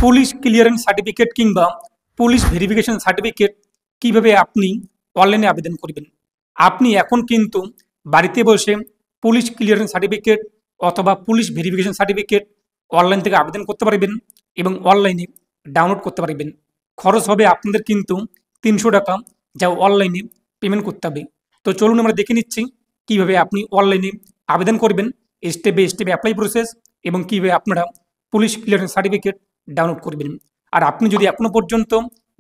Police clearance certificate কিংবা police verification certificate কিভাবে আপনি অনলাইনে আবেদন করবেন। আপনি এখন কিন্তু বাড়িতে বসে পুলিশ ক্লিয়ারেন্স সার্টিফিকেট অথবা পুলিশ ভেরিফিকেশন সার্টিফিকেট অনলাইন থেকে আবেদন করতে পারবেন এবং অনলাইনে ডাউনলোড করতে পারবেন। খরচ হবে আপনাদের কিন্তু 300 টাকা, যা অনলাইনে পেমেন্ট করতে হবে। তো চলুন আমরা দেখে নিচ্ছি কিভাবে আপনি অনলাইনে আবেদন করবেন, step by step apply process, এবং কীভাবে আপনারা পুলিশ ক্লিয়ারেন্স সার্টিফিকেট ডাউনলোড করবেন। আর আপনি যদি এখনও পর্যন্ত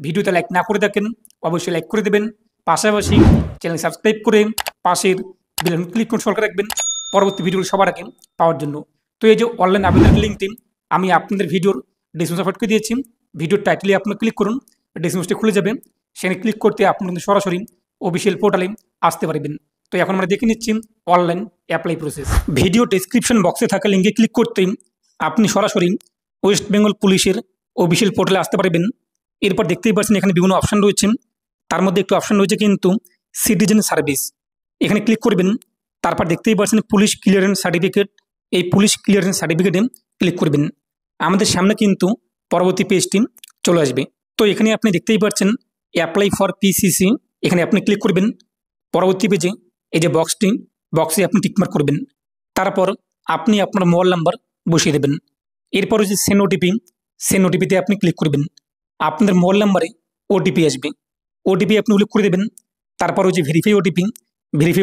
ভিডিওতে লাইক না করে থাকেন, অবশ্যই লাইক করে দেবেন। পাশাপাশি চ্যানেল সাবস্ক্রাইব করে পাশের বেল আইকন ক্লিক করে সরকার রাখবেন পরবর্তী ভিডিওগুলো সবার আগে পাওয়ার জন্য। তো এই যে অনলাইন আবেদনের লিঙ্কটি আমি আপনাদের ভিডিওর ডিসক্রিপশনে করে দিয়েছি। ভিডিওর টাইটেলে আপনি ক্লিক করুন, ডিসক্রিপশনটি খুলে যাবে। সেখানে ক্লিক করতে আপনাদের সরাসরি অফিসিয়াল পোর্টালে আসতে পারবেন। তো এখন আমরা দেখে নিচ্ছি online apply process. Video description বক্সে থাকা লিঙ্কে ক্লিক করতেই আপনি সরাসরি ওয়েস্ট বেঙ্গল পুলিশের অফিসিয়াল পোর্টালে আসতে পারবেন। এরপর দেখতেই পাচ্ছেন এখানে বিভিন্ন অপশান রয়েছে, তার মধ্যে একটি অপশান রয়েছে কিন্তু সিটিজেন সার্ভিস। এখানে ক্লিক করবেন, তারপর দেখতেই পাচ্ছেন পুলিশ ক্লিয়ারেন্স সার্টিফিকেট। এই পুলিশ ক্লিয়ারেন্স সার্টিফিকেটে ক্লিক করবেন। আমাদের সামনে কিন্তু পরবর্তী পেজটি চলে আসবে। তো এখানে আপনি দেখতেই পাচ্ছেন অ্যাপ্লাই ফর পিসিসি, এখানে আপনি ক্লিক করবেন। পরবর্তী পেজে এই যে বক্সে আপনি টিকমার্ক করবেন। তারপর আপনি আপনার মোবাইল নাম্বার বসিয়ে দেবেন। এরপর হচ্ছে সেন্ড ওটিপিতে আপনি ক্লিক করবেন। আপনাদের মোবাইল নাম্বারে ওটিপি আসবে, ওটিপি আপনি উল্লেখ করে দেবেন। তারপর হচ্ছে ভেরিফাই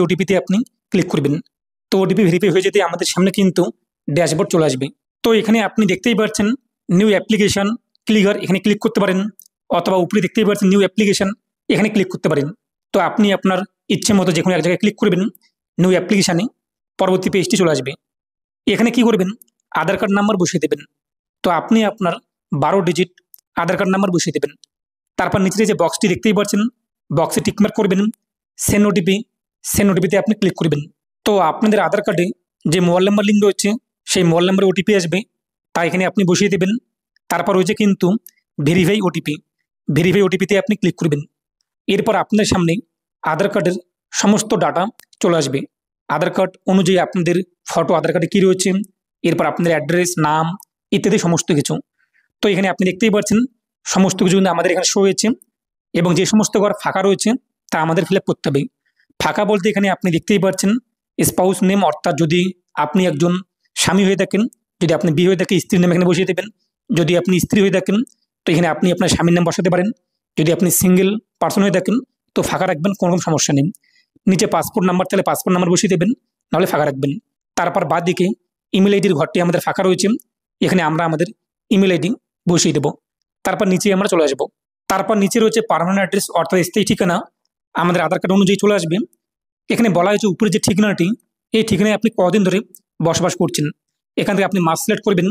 ওটিপিতে আপনি ক্লিক করবেন। তো ওটিপি ভেরিফাই হয়ে যেতে আমাদের সামনে কিন্তু ড্যাশবোর্ড চলে আসবে। তো এখানে আপনি দেখতেই পাচ্ছেন নিউ অ্যাপ্লিকেশন ক্লিয়ার, এখানে ক্লিক করতে পারেন, অথবা উপরে দেখতেই পাচ্ছেন নিউ অ্যাপ্লিকেশন, এখানে ক্লিক করতে পারেন। তো আপনি আপনার ইচ্ছে মতো যে কোনো এক জায়গায় ক্লিক করবেন নিউ অ্যাপ্লিকেশানে, পরবর্তী পেজটি চলে আসবে। এখানে কি করবেন, আধার কার্ড নাম্বার বসিয়ে দেবেন। তো আপনি আপনার 12 ডিজিট আধার কার্ড নাম্বার বসিয়ে দেবেন। তারপর নিচে যে বক্সটি দেখতেই পাচ্ছেন, বক্সে টিকমার্ক করবেন। সেন্ড ওটিপিতে আপনি ক্লিক করবেন। তো আপনাদের আধার কার্ডে যে মোবাইল নাম্বার লিঙ্ক রয়েছে সেই মোবাইল নাম্বারে ওটিপি আসবে, তা এখানে আপনি বসিয়ে দেবেন। তারপর রয়েছে কিন্তু ভেরিফাই ওটিপিতে আপনি ক্লিক করবেন। এরপর আপনার সামনে আধার কার্ডের সমস্ত ডাটা চলে আসবে। আধার কার্ড অনুযায়ী আপনাদের ফটো আধার কার্ডে কী রয়েছে, এরপর আপনাদের অ্যাড্রেস, নাম ইত্যাদি সমস্ত কিছু। তো এখানে আপনি দেখতেই পাচ্ছেন সমস্ত কিছু কিন্তু আমাদের এখানে শো হয়েছে, এবং যে সমস্ত ঘর ফাঁকা রয়েছে তা আমাদের ফিল আপ করতে হবে। ফাঁকা বলতে এখানে আপনি দেখতেই পাচ্ছেন স্পাউস নেম, অর্থাৎ যদি আপনি একজন স্বামী হয়ে থাকেন, যদি আপনি বিয়ে হয়ে থাকে স্ত্রীর নাম এখানে বসিয়ে দেবেন। যদি আপনি স্ত্রী হয়ে থাকেন তো এখানে আপনি আপনার স্বামীর নাম বসাতে পারেন। যদি আপনি সিঙ্গেল পার্সন হয়ে থাকেন তো ফাঁকা রাখবেন, কোনো রকম সমস্যা নেই। নিচে পাসপোর্ট নাম্বার তাহলে পাসপোর্ট নাম্বার বসিয়ে দেবেন, নাহলে ফাঁকা রাখবেন। তারপর বাদ দিকে ইমেল আইডির ঘরটি আমাদের ফাঁকা রয়েছে, এখানে আমরা আমাদের ইমেল আইডি বসিয়ে দেবো। তারপর নিচে আমরা চলে আসবো। তারপর নিচে রয়েছে পার্মানেন্ট অ্যাড্রেস, অর্থাৎ স্থায়ী ঠিকানা, আমাদের আধার কার্ড অনুযায়ী চলে আসবে। এখানে বলা হয়েছে উপরে যে ঠিকানাটি, এই ঠিকানায় আপনি কদিন ধরে বসবাস করছেন। এখান থেকে আপনি মাস সিলেক্ট করবেন।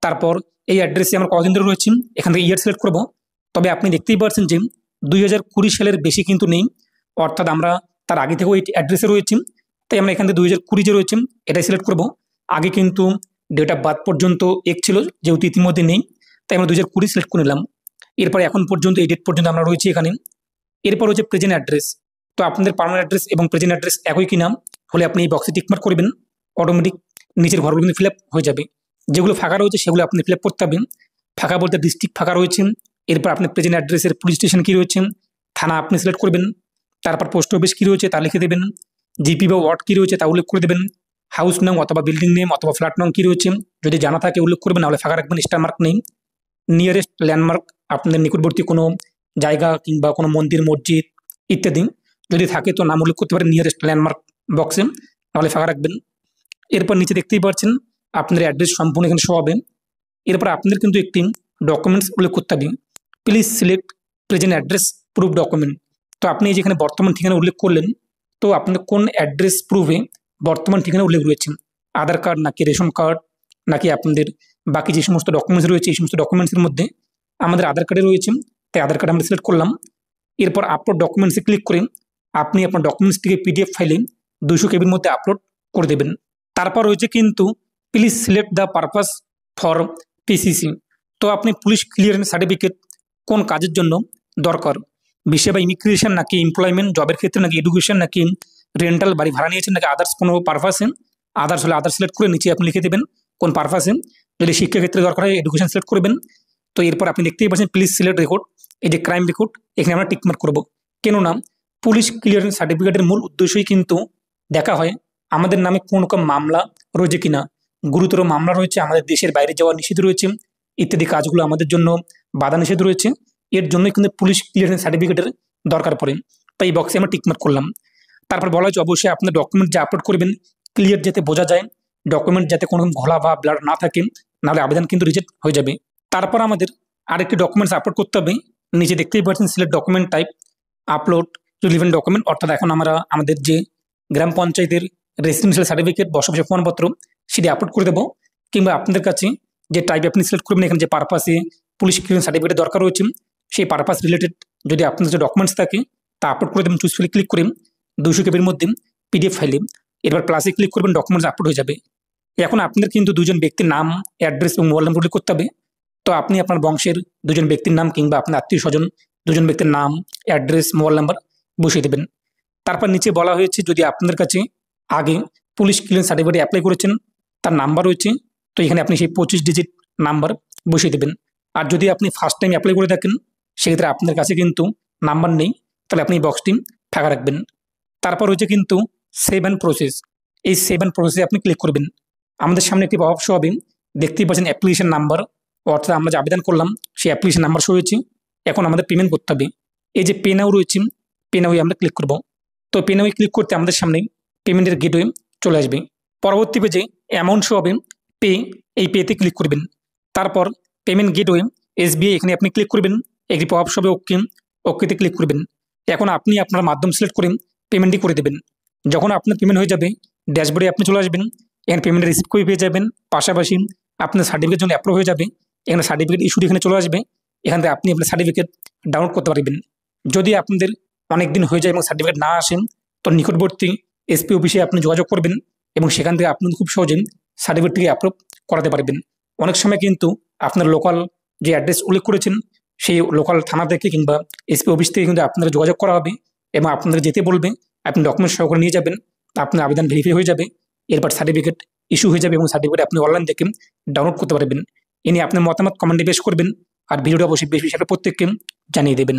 তারপর এই অ্যাড্রেসে আমরা কদিন ধরে রয়েছি, এখান থেকে ইয়ার সিলেক্ট করবো। তবে আপনি দেখতেই পাচ্ছেন যে 2020 সালের বেশি কিন্তু নেই, অর্থাৎ আমরা তার আগে থেকেও এই অ্যাড্রেসে রয়েছি। তাই আমরা এখান থেকে 2020 যে রয়েছে এটাই সিলেক্ট করব। আগে কিন্তু ডেট অফ বার্থ পর্যন্ত এক ছিল, যেহেতু ইতিমধ্যে নেই, তাই আমরা 2020 সিলেক্ট করে নিলাম। এরপর এখন পর্যন্ত এই ডেট পর্যন্ত আমরা রয়েছি এখানে। এরপর হচ্ছে প্রেজেন্ট অ্যাড্রেস। তো আপনাদের পার্মানেন্ট অ্যাড্রেস এবং প্রেজেন্ট অ্যাড্রেস একই কিনা হলে আপনি এই বক্সে টিকমার্ক করবেন, অটোমেটিক নিচের ঘরগুলো কিন্তু ফিল আপ হয়ে যাবে। যেগুলো ফাঁকা রয়েছে সেগুলো আপনি ফিল আপ করতে হবে। ফাঁকা বলতে ডিস্ট্রিক্ট ফাঁকা রয়েছে। এরপর আপনি প্রেজেন্ট অ্যাড্রেসের পুলিশ স্টেশন কী রয়েছে, থানা আপনি সিলেক্ট করবেন। তারপর পোস্ট অফিস কী রয়েছে তা লিখে দেবেন। জিপি বা ওয়ার্ড কী রয়েছে তা উল্লেখ করে দেবেন। হাউস নাম অথবা বিল্ডিং নেম অথবা ফ্ল্যাট নাম কী রয়েছে যদি জানা থাকে উল্লেখ করবেন, নাহলে ফাঁকা রাখবেন, স্টার মার্ক নেই। নিয়ারেস্ট ল্যান্ডমার্ক, আপনাদের নিকটবর্তী কোনো জায়গা কিংবা কোনো মন্দির, মসজিদ ইত্যাদি যদি থাকে তো নাম উল্লেখ করতে পারেন নিয়ারেস্ট ল্যান্ডমার্ক বক্সে, নাহলে ফাঁকা রাখবেন। এরপর নিচে দেখতেই পাচ্ছেন আপনাদের অ্যাড্রেস সম্পূর্ণ এখানে শো হবে। এরপর আপনাদের কিন্তু একটি ডকুমেন্টস উল্লেখ করতে হবে। Please select present address proof document. তো আপনি যেখানে বর্তমান ঠিকানা উল্লেখ করলেন, তো আপনাদের কোন অ্যাড্রেস প্রুফে বর্তমান ঠিকানা উল্লেখ রয়েছে, আধার কার্ড নাকি রেশন কার্ড নাকি আপনাদের বাকি যে সমস্ত ডকুমেন্টস রয়েছে, এই সমস্ত ডকুমেন্টসের মধ্যে আমাদের আধার কার্ডে রয়েছে, তাই আধার কার্ড আমরা সিলেক্ট করলাম। এরপর আপলোড ডকুমেন্টসে ক্লিক করে আপনি আপনার ডকুমেন্টসটিকে পিডিএফ ফাইলে 200 কেবির মধ্যে আপলোড করে দেবেন। তারপর রয়েছে কিন্তু please select the purpose for PCC. তো আপনি পুলিশ ক্লিয়ারেন্স সার্টিফিকেট কোন কাজের জন্য দরকার, বিষয় বা ইমিগ্রেশন নাকি এমপ্লয়মেন্ট জবের ক্ষেত্রে নাকি এডুকেশন নাকি রেন্টাল বাড়ি ভাড়া নিয়েছেন নাকি আদার্স কোনো পারপাসে, আদার্স হলে আদার্স সিলেক্ট করে নিচে আপনি লিখে দেবেন কোন পারপাসে। যদি শিক্ষাক্ষেত্রে দরকার হয় এডুকেশন সিলেক্ট করবেন। তো এরপর আপনি দেখতেই পাচ্ছেন প্লিজ সিলেক্ট রেকর্ড, এই যে ক্রাইম রেকর্ড, এখানে আমরা টিকমার্ক করবো। কেননা পুলিশ ক্লিয়ারেন্স সার্টিফিকেটের মূল উদ্দেশ্যই কিন্তু দেখা হয় আমাদের নামে কোন রকম মামলা রয়েছে কিনা, গুরুতর মামলা রয়েছে, আমাদের দেশের বাইরে যাওয়া নিষিদ্ধ রয়েছে, ইত্যাদি কাজগুলো আমাদের জন্য বাধা নিষেধ রয়েছে, এর জন্যই কিন্তু পুলিশ ক্লিয়ারেন্স সার্টিফিকেটের দরকার পড়ে। তাই এই বক্সে আমরা টিকমার্ক করলাম। তারপর বলা হয়েছে অবশ্যই আপনার ডকুমেন্ট যে আপলোড করবেন ক্লিয়ার যাতে বোঝা যায়, ডকুমেন্ট যাতে কোনো ঘোলা বা ব্লার না থাকে, নাহলে আবেদন কিন্তু রিজেক্ট হয়ে যাবে। তারপর আমাদের আরেকটি ডকুমেন্টস আপলোড করতে হবে। নিচে দেখতেই পাচ্ছেন select document type, upload relevant document, অর্থাৎ এখন আমরা আমাদের যে গ্রাম পঞ্চায়েতের রেসিডেন্সিয়াল সার্টিফিকেট বসবাসের প্রমাণপত্র সেটি আপলোড করে দেবো, কিংবা আপনাদের কাছে যে টাইপ আপনি সিলেক্ট করবেন, এখানে যে পারপাসে পুলিশ ক্লিয়ারেন্স সার্টিফিকেটের দরকার রয়েছে সেই পারপাস রিলেটেড যদি আপনাদের যে ডকুমেন্টস থাকে তা আপলোড করে দেবেন। চুজ ফাইলে ক্লিক করে 200 কেবির মধ্যে পিডিএফ ফাইলে, এরপর প্লাসে ক্লিক করবেন, ডকুমেন্টস আপলোড হয়ে যাবে। এখন আপনাদের কিন্তু দুজন ব্যক্তির নাম, অ্যাড্রেস এবং মোবাইল নাম্বার উল্লেখ করতে হবে। তো আপনি আপনার বংশের দুজন ব্যক্তির নাম কিংবা আপনার আত্মীয় স্বজন দুজন ব্যক্তির নাম, অ্যাড্রেস, মোবাইল নাম্বার বসিয়ে দেবেন। তারপর নিচে বলা হয়েছে যদি আপনাদের কাছে আগে পুলিশ ক্লিয়ারেন্স সার্টিফিকেট অ্যাপ্লাই করেছেন তার নাম্বার রয়েছে, তো এখানে আপনি সেই 25 ডিজিট নাম্বার বসিয়ে দেবেন। আর যদি আপনি ফার্স্ট টাইম অ্যাপ্লাই করে থাকেন সেক্ষেত্রে আপনার কাছে কিন্তু নাম্বার নেই, তাহলে আপনি বক্সটি ফাঁকা রাখবেন। তারপর রয়েছে কিন্তু সেভ অ্যান্ড প্রসেস, এই সেভ অ্যান্ড প্রসেসে আপনি ক্লিক করবেন। আমাদের সামনে একটি পপ আপ শো হবে, দেখতেই পাচ্ছেন অ্যাপ্লিকেশন নাম্বার, অর্থাৎ আমরা যে আবেদন করলাম সেই অ্যাপ্লিকেশন নাম্বার শো হয়েছে। এখন আমাদের পেমেন্ট করতে হবে, এই যে পে নাও রয়েছে, পে নাওয়ে আমরা ক্লিক করব। তো পে নাওয়ে ক্লিক করতে আমাদের সামনে পেমেন্টের গেটওয়ে চলে আসবে। পরবর্তী পেজে অ্যামাউন্ট শো হবে, পে, এই পেতে ক্লিক করবেন। তারপর পেমেন্ট গেটওয়ে এসবিআই, এখানে আপনি ক্লিক করবেন, একটি পপ আপ শো হবে ওকে, ওকেতে ক্লিক করবেন। এখন আপনি আপনার মাধ্যম সিলেক্ট করে পেমেন্টটি করে দেবেন। যখন আপনার পেমেন্ট হয়ে যাবে ড্যাশবোর্ডে আপনি চলে আসবেন, এখানে পেমেন্টের রিসিপ্ট কপি পেয়ে যাবেন, পাশাপাশি আপনার সার্টিফিকেট যখন অ্যাপ্রুভ হয়ে যাবে এখানে সার্টিফিকেট ইস্যুটি এখানে চলে আসবে, এখান থেকে আপনি আপনার সার্টিফিকেট ডাউনলোড করতে পারবেন। যদি আপনাদের অনেক দিন হয়ে যায় এবং সার্টিফিকেট না আসেন তো নিকটবর্তী এসপি অফিসে আপনি যোগাযোগ করবেন এবং সেখান থেকে আপনি খুব সহজেই সার্টিফিকেটটিকে অ্যাপ্রুভ করাতে পারবেন। অনেক সময় কিন্তু আপনার লোকাল যে অ্যাড্রেস উল্লেখ করেছেন সেই লোকাল থানা থেকে কিংবা এসপি অফিস থেকে কিন্তু আপনারা যোগাযোগ করা হবে এবং আপনাদের যেতে বলবে, আপনি ডকুমেন্ট সহকারে নিয়ে যাবেন, আপনার আবেদন ভেরিফাই হয়ে যাবে, এরপর সার্টিফিকেট ইস্যু হয়ে যাবে এবং সার্টিফিকেট আপনি অনলাইন থেকে ডাউনলোড করতে পারবেন। এ নিয়ে আপনার মতামত কমেন্টে পেশ করবেন, আর ভিডিওটা অবশ্যই বেশি বেশি প্রত্যেককে জানিয়ে দেবেন।